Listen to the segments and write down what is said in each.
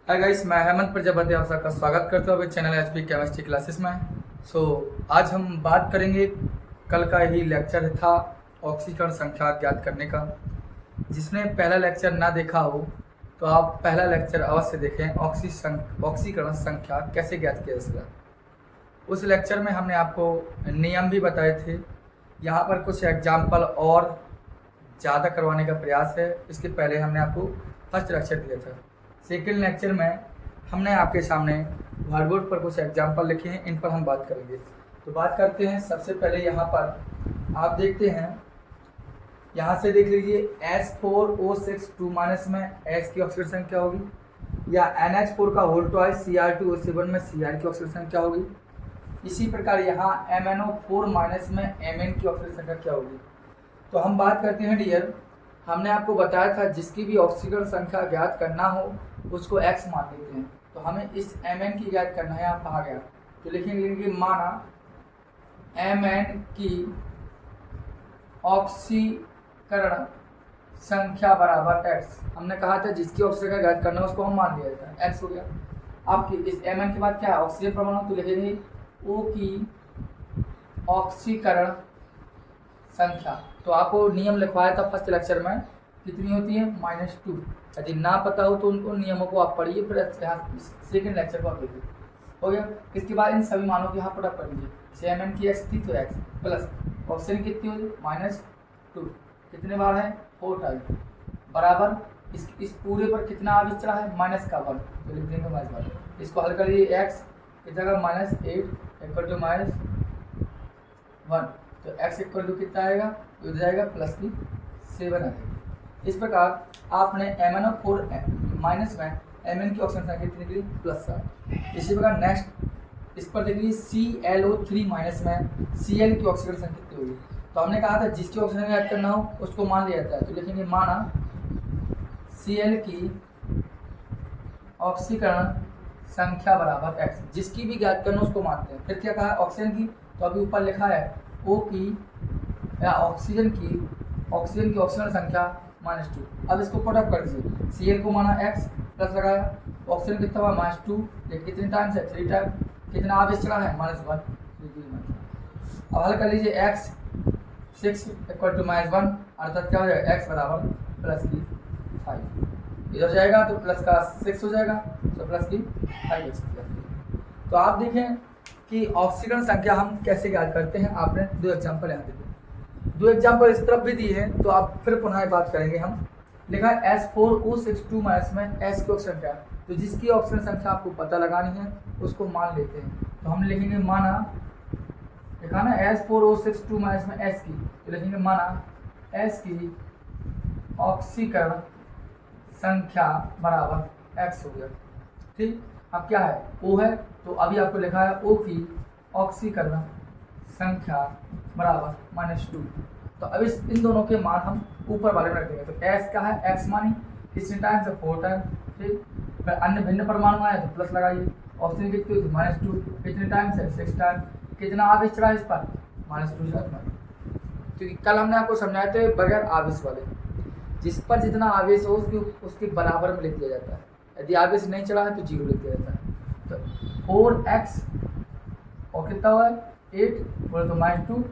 Hi guys, मैं हेमंत प्रजापति आप सबका स्वागत करता हूँ चैनल एचपी केमिस्ट्री क्लासेस में। आज हम बात करेंगे, कल का ही लेक्चर था ऑक्सीकरण संख्या ज्ञात करने का। जिसने पहला लेक्चर ना देखा हो तो आप पहला लेक्चर अवश्य देखें, ऑक्सीकरण संख्या कैसे ज्ञात किया जाएगा। उस लेक्चर में हमने आपको नियम भी बताए थे। यहाँ पर कुछ एग्जाम्पल और ज़्यादा करवाने का प्रयास है। इसके पहले हमने आपको फर्स्ट लेक्चर दिया था। सेकेंड लेक्चर में हमने आपके सामने व्हाइट बोर्ड पर कुछ एग्जाम्पल लिखे हैं, इन पर हम बात करेंगे। तो बात करते हैं। सबसे पहले यहाँ पर आप देखते हैं, यहाँ से देख लीजिए H4O6 2 माइनस में H की ऑक्सीजन संख्या होगी, या NH4 का होल ट्वाइस Cr2O7 में Cr की ऑक्सीजन संख्या होगी। इसी प्रकार यहाँ MnO4 माइनस में Mn की ऑक्सीजन संख्या क्या होगी। तो हम बात करते हैं डियर, हमने आपको बताया था जिसकी भी ऑक्सीकरण संख्या ज्ञात करना हो उसको x मान लेते हैं। तो हमें इस Mn की ज्ञात करना है। आप कहा गया तो लिखेंगे माना Mn की ऑक्सीकरण संख्या बराबर x। हमने कहा था जिसकी ऑक्सीजन ज्ञात करना है उसको हम मान लिया जाता है, x हो गया। आपकी इस Mn के बाद क्या है, ऑक्सीजन परमाणु। तो लिखेंगे O की ऑक्सीकरण संख्या। तो आपको नियम लिखवाया था फर्स्ट लेक्चर में, कितनी होती है -2। यदि ना पता हो तो उनको नियमों को आप पढ़िए, फिर यहाँ सेकेंड लेक्चर को आप देखिए। हो गया। इसके बाद इन सभी मानों की यहाँ पुटअप कर लीजिए। Mn की x थी तो x प्लस ऑक्सीजन कितनी होगी -2, कितने बार है 4 टाइम, बराबर इस पूरे पर कितना आवेश चढ़ा है -1 तो लिख देंगे -1। इसको हल कर लीजिए, x की जगह -8 इक्वल टू -1। तो x इक्वल टू कितना आएगा, हो जाएगा +7 आएगा। इस प्रकार आपने MnO4 माइनस में Mn की ऑक्सीजन संख्या कितनी निकली +7। इसी प्रकार नेक्स्ट इस पर देखिए ClO3 माइनस में Cl की ऑक्सीजन संख्या कितनी होगी। तो हमने कहा था जिसकी ऑक्सीजन याद करना हो उसको मान लिया जाता है। तो लिखेंगे माना Cl की ऑक्सीकरण संख्या बराबर x। जिसकी भी ज्ञात करना उसको मानते हैं। फिर क्या कहा ऑक्सीजन की, तो अभी ऊपर लिखा है O की या ऑक्सीजन की ऑक्सीजन संख्या -2। अब इसको पुटअप कर दीजिए। Cl को माना x प्लस लगाया, ऑक्सीजन कितना हुआ -2, लेकिन कितने टाइम से 3 टाइम, कितना आवेश चढ़ा है -1। अब हल कर लीजिए x 6 इक्वल टू -1, अर्थात क्या हो जाएगा x बराबर +5। इधर जाएगा तो प्लस का 6 हो जाएगा, तो प्लस की 5 बचेगा। तो आप देखें कि ऑक्सीकरण संख्या हम कैसे ज्ञात करते हैं। आपने 2 एग्जाम्पल यहाँ देखे, 2 एग्जाम्पल इस तरफ भी दिए हैं। तो आप फिर पुनः बात करेंगे। हम लिखा है H4O6 2 माइनस में S की ऑक्सीजन संख्या। तो जिसकी ऑक्सीजन संख्या आपको पता लगानी है उसको मान लेते हैं। तो हम लिखेंगे माना, लिखा ना H4O6 2 माइनस में S की, तो लिखेंगे माना S की ऑक्सीकरण संख्या बराबर x हो गया। ठीक, अब क्या है O है, तो अभी आपको लिखा है O की ऑक्सीकरण संख्या बराबर -2। तो अब इन दोनों के मान हम ऊपर वाले में रख देंगे। तो S का है x मानी कितने टाइम से 4 टाइम। ठीक, फिर अन्य भिन्न परमाणु आए तो प्लस लगाइए। ऑक्सीजन कितनी होती है -2, कितने टाइम से 6 टाइम, कितना आवेश चढ़ा इस पर -2। क्योंकि कल हमने आपको समझाए थे बगैर आवेश वाले, जिस पर जितना आवेश हो उसके बराबर में लिख दिया जाता है। यदि आवेश नहीं चढ़ा है तो 0 लिख दिया जाता है। तो 4x और कितना हुआ 8 बोले तो -2,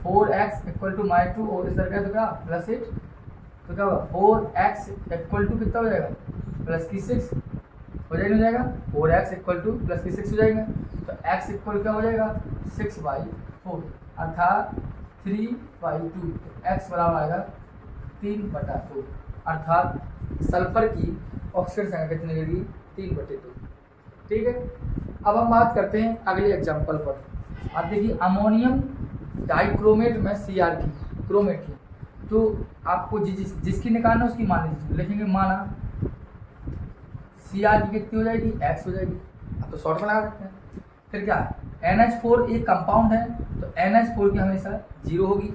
4x इक्वल टू -2 और इस तरह तो क्या +8। तो क्या होगा 4x इक्वल टू कितना हो जाएगा +6 हो जाएगा। 4x इक्वल टू +6 हो जाएगा। तो x इक्वल क्या हो जाएगा 6/4, अर्थात 3/2। x बराबर आएगा 3/4, अर्थात सल्फर की ऑक्सीजन संख्या कितनी होगी 3/2। ठीक है। अब हम बात करते हैं अगले एग्जाम्पल पर। आप देखिए अमोनियम डाइक्रोमेट में Cr की क्रोमेट की, तो आपको जिसकी निकालना उसकी मान लीजिए। लिखेंगे माना Cr की कितनी हो जाएगी x हो जाएगी। अब तो शॉर्ट में लगा सकते हैं। फिर क्या है NH4 एक कंपाउंड है, तो NH4 की हमेशा 0 होगी,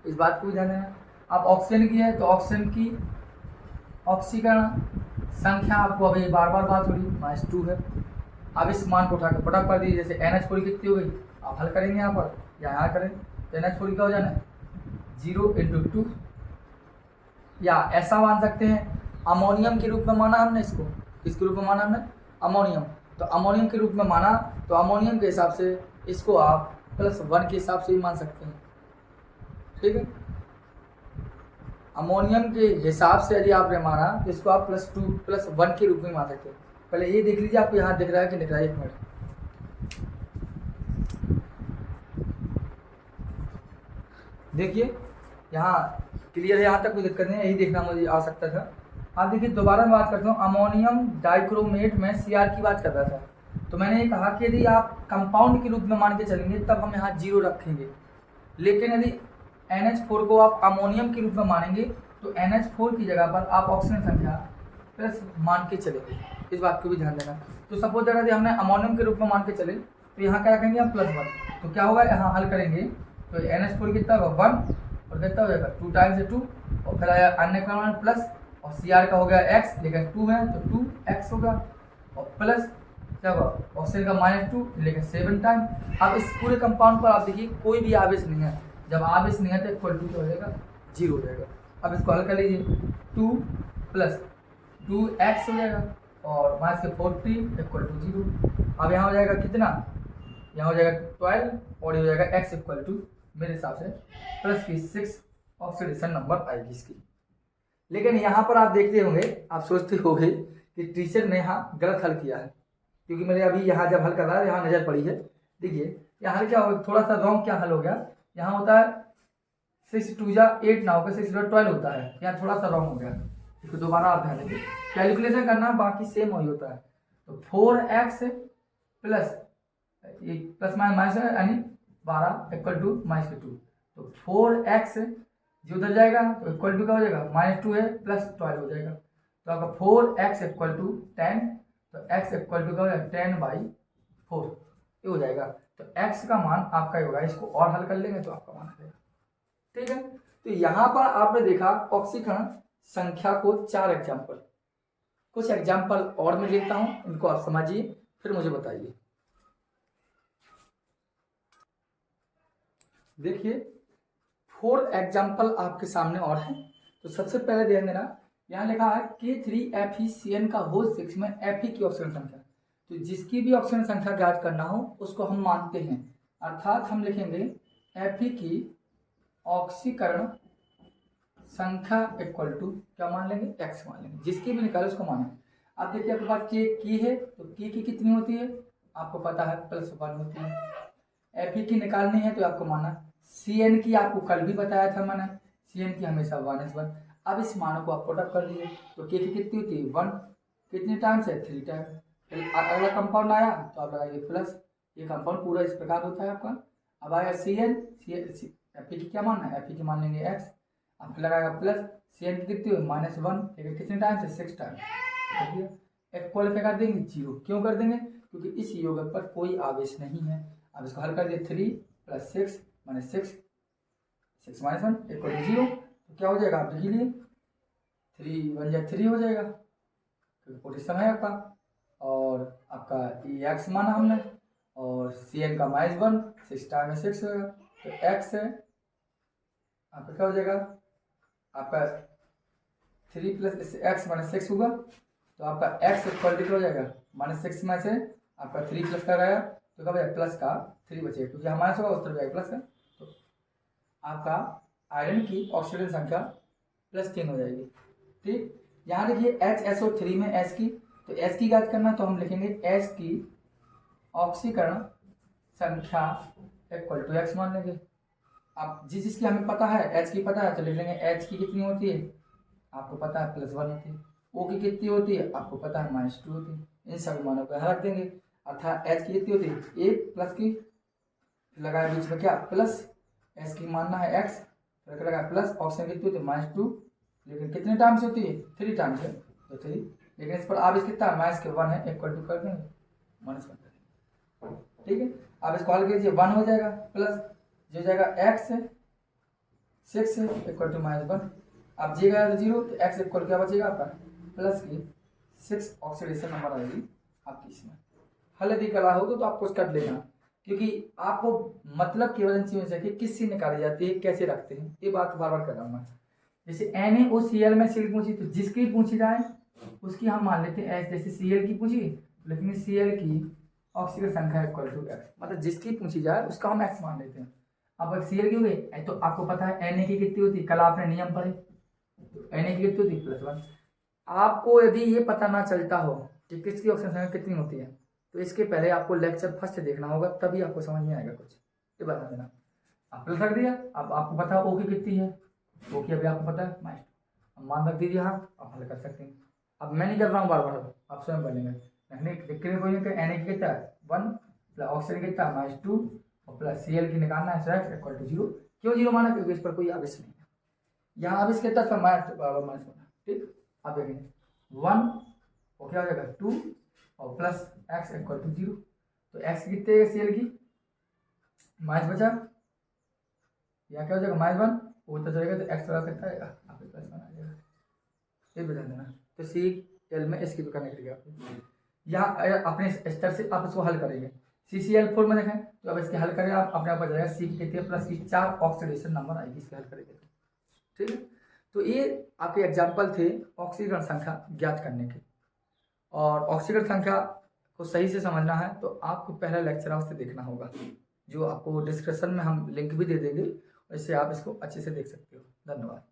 इस बात को भी ध्यान देना। अब ऑक्सीजन की है तो ऑक्सीजन की ऑक्सीकरण संख्या आपको अभी बार बार बात हो रही -2 है। अब इस मान को उठाकर पुटअप कर दीजिए। जैसे NH4 कितनी हो गई, आप हल करेंगे यहाँ पर या यहाँ करें तो NH4 का हो जाना है 0 × 2, या ऐसा मान सकते हैं अमोनियम के रूप में माना हमने इसको, किसके रूप में माना हमने? अमोनियम। तो अमोनियम के रूप में माना, तो अमोनियम के हिसाब से इसको आप +1 के हिसाब से भी मान सकते हैं। ठीक है, अमोनियम के हिसाब से यदि आपने माना तो इसको आप +2 +1 के रूप में मान सकते हैं। पहले ये देख लीजिए आपको यहाँ दिख रहा है कि दिख रहा है, एक मिनट। देखिए यहाँ क्लियर है, यहाँ तक कोई दिक्कत नहीं है, यही देखना मुझे आवश्यकता था। आप देखिए दोबारा मैं बात करता हूँ, अमोनियम डाइक्रोमेट में Cr की बात कर रहा था। तो मैंने ये कहा कि यदि आप कंपाउंड के रूप में मान के चलेंगे तब हम यहाँ 0 रखेंगे, लेकिन यदि NH4 को आप अमोनियम के रूप में मानेंगे तो NH4 की जगह पर आप ऑक्सीजन संख्या प्लस मान के चलेंगे। इस बात को भी ध्यान देना। तो सपोज अगर यदि हमने अमोनियम के रूप में मान के चले तो यहाँ क्या रखेंगे हम +1। तो क्या होगा, यहाँ हल करेंगे तो NH4 कितना होगा 1 और कितना हो जाएगा 2 टाइम्स 2 और फिर आया अन्य का मान प्लस और Cr का हो गया x, लेकिन 2 है तो 2x होगा और प्लस क्या होगा ऑक्सीजन का -2 लेकिन 7 टाइम। अब इस पूरे कंपाउंड पर आप देखिए कोई भी आवेश नहीं है, जब आवेश नहीं है तो इक्वल टू क्या हो जाएगा 0 हो जाएगा। अब इसको हल कर लीजिए 2 + 2x हो जाएगा और -40 इक्वल टू 0। अब यहाँ हो जाएगा कितना, यहाँ हो जाएगा 12 और ये हो जाएगा x इक्वल टू मेरे हिसाब से प्लस की 6 ऑक्सीडेशन नंबर आएगी इसकी। लेकिन यहाँ पर आप देखते होंगे, आप सोचते होंगे कि टीचर ने यहाँ गलत हल किया है, क्योंकि मेरे अभी यहाँ जब हल कर रहा है यहाँ नज़र पड़ी है। देखिए यहाँ हल क्या होगा, थोड़ा सा रॉन्ग क्या हल हो गया, यहाँ होता है 6 × 2 = 8 ना होकर 6 × 12 होता है, यहाँ थोड़ा सा रॉन्ग हो गया। इसको दोबारा आप ध्यान देंगे, कैलकुलेशन करना बाकी सेम वही होता है। तो 4x प्लस ये प्लस माइनस यानी 12 इक्वल टू -2। तो 4x जो उधर जाएगा तो इक्वल टू क्या हो जाएगा -2 है +12 हो जाएगा। तो आपका 4x इक्वल टू 10, तो x इक्वल टू क्या हो जाएगा 10/4 ये हो जाएगा। तो x का मान आपका ही होगा, इसको और हल कर लेंगे तो आपका मान आ जाएगा। ठीक है, तो यहाँ पर आपने देखा ऑक्सीकरण संख्या को 4 एग्जाम्पल, कुछ एग्जाम्पल और मैं लेता हूँ, इनको आप समझिए फिर मुझे बताइए। देखिए 4 एग्जाम्पल आपके सामने और हैं। तो सबसे पहले ध्यान देना, यहाँ लिखा है K3FeCN का होल 6 में Fe की ऑक्सीजन संख्या। तो जिसकी भी ऑक्सीजन संख्या ज्ञात करना हो उसको हम मानते हैं, अर्थात हम लिखेंगे Fe की ऑक्सीकरण संख्या इक्वल टू क्या मान लेंगे x मान लेंगे, जिसकी भी निकाले उसको माने। अब देखिए आपके पास K है तो K की कितनी होती है आपको पता है +1 होती है। Fe की निकालनी है तो आपको माना, Cn की आपको कल भी बताया था मैंने, Cn की हमेशा -1। अब इस मानों को आप पुटअप कर लीजिए तो K की कितनी होती है 1, कितने टाइम्स है 3 टाइम। फिर अगला कंपाउंड आया तो आप लगाइए प्लस, ये कंपाउंड पूरा इस प्रकार होता है आपका। अब आया Cn, Fe की क्या मानना है, Fe की मान लेंगे x, अब फिर लगाएगा प्लस, Cn की कितनी हुई -1, लेकिन कितने टाइम्स है 6 टाइम। ठीक है, इक्वल क्या कर देंगे 0, क्यों कर देंगे क्योंकि इस योगक पर कोई आवेश नहीं है। अब इसको हल कर दिए 3 + 6 -6 6 - 1 इक्वल टू 0। तो क्या हो जाएगा आप देख लीजिए 3 × 1 = 3 हो जाएगा, क्योंकि पोटेशियम है आपका, और आपका x माना हमने और Cn का -1 6 टाइम 6 होगा। तो x है आपका क्या हो जाएगा आपका 3 + x -6 होगा। तो आपका x इक्वल टू हो जाएगा -6 में से आपका 3 प्लस का आया तो क्या बचेगा प्लस का 3 बचेगा, क्योंकि हमारे होगा उस तरफ जाएगा प्लस का। तो आपका आयरन की ऑक्सीजन संख्या +3 हो जाएगी। ठीक, यहाँ देखिए HSO3 में S की, तो S की बात करना तो हम लिखेंगे S की ऑक्सीकरण संख्या इक्वल टू x मान लेंगे। आप जिसकी हमें पता है H की पता है तो लिख लेंगे H की कितनी होती है आपको पता है +1 होती है, O की कितनी होती है आपको पता है -2 होती है। इन सभी मानों को यहाँ रख देंगे, अर्थात H की कितनी होती है 1 प्लस की लगाया बीच में क्या प्लस, S की मानना है x, फिर लगाया प्लस, ऑक्सीजन कितनी होती है -2, लेकिन कितने टाइम्स होती है 3 टाइम्स है तो 3, लेकिन इस पर आवेश कितना -1 है इक्वल टू कर देंगे -1 कर देंगे। ठीक है, अब इसको हल कीजिए 1 हो जाएगा प्लस जो जाएगा x 6 इक्वल टू -1। अब जी गया 0 तो x इक्वल क्या बचेगा आपका प्लस की 6 ऑक्सीडेशन नंबर आएगी आपकी इसमें। हल यदि कला हो तो आप कुछ कर लेना, क्योंकि आपको मतलब केवल इन चीज़ों से कि किससे निकाली जाती है कैसे रखते हैं ये बात बार बार कर रहा हूँ मैं। जैसे NaOCl में सीट पूछी तो जिसकी पूछी जाए उसकी हम मान लेते हैं एच, जैसे Cl की पूछी, लेकिन Cl की ऑक्सीजन संख्या इक्वल टू एक्स, मतलब जिसकी पूछी जाए उसका हम एक्स मान लेते हैं। अब अगर Cl की हो गई तो आपको पता है Na की कितनी होती है, कल आपने नियम पढ़े, तो Na की कितनी होती है +1। आपको यदि ये पता ना चलता हो कि किसकी ऑक्सीजन संख्या कितनी होती है, तो इसके पहले आपको लेक्चर फर्स्ट देखना होगा, तभी आपको समझ में आएगा कुछ। ये बता देना, आप प्लस रख दिया, अब आपको पता है ओ की कितनी है, ओ की अभी आपको पता है माइनस, अब मान रख दीजिए यहाँ, आप हल कर सकते हैं। अब मैं नहीं कर रहा हूँ बार बार, आप स्वयं बोलेंगे कोई Na की कितना है 1 प्लस ऑक्सीजन कितना -2 और प्लस Cl की निकालना है, एक्स इक्वल टू 0। क्यों 0 माना, क्योंकि इस पर कोई आवेश नहीं है, यहाँ आवेश कितना था माइनस होना, ठीक। अब देखेंगे 1 और क्या हो जाएगा 2 और प्लस एक्स इक्वल टू 0, तो एक्स कितने है Cl की माइनस बचा, यहाँ क्या हो जाएगा -1, वो तो जाएगा तो एक्स वाला कितना आएगा आपके +1 आ जाएगा, ये बता देना। तो Cl में इसकी भी करने के लिए यहाँ अपने स्तर से आप इसको हल करेंगे, CCl4 में देखें तो अब इसके हल करें आप, अपने ऊपर जाएगा C कितनी प्लस की 4 ऑक्सीडेशन नंबर आएगी, इसके हल करेंगे, ठीक है। तो ये आपके एग्जाम्पल थे ऑक्सीजन संख्या ज्ञात करने के, और ऑक्सीजन संख्या को सही से समझना है तो आपको पहला लेक्चर अवश्य देखना होगा, जो आपको डिस्क्रिप्शन में हम लिंक भी दे देंगे, इससे आप इसको अच्छे से देख सकते हो। धन्यवाद।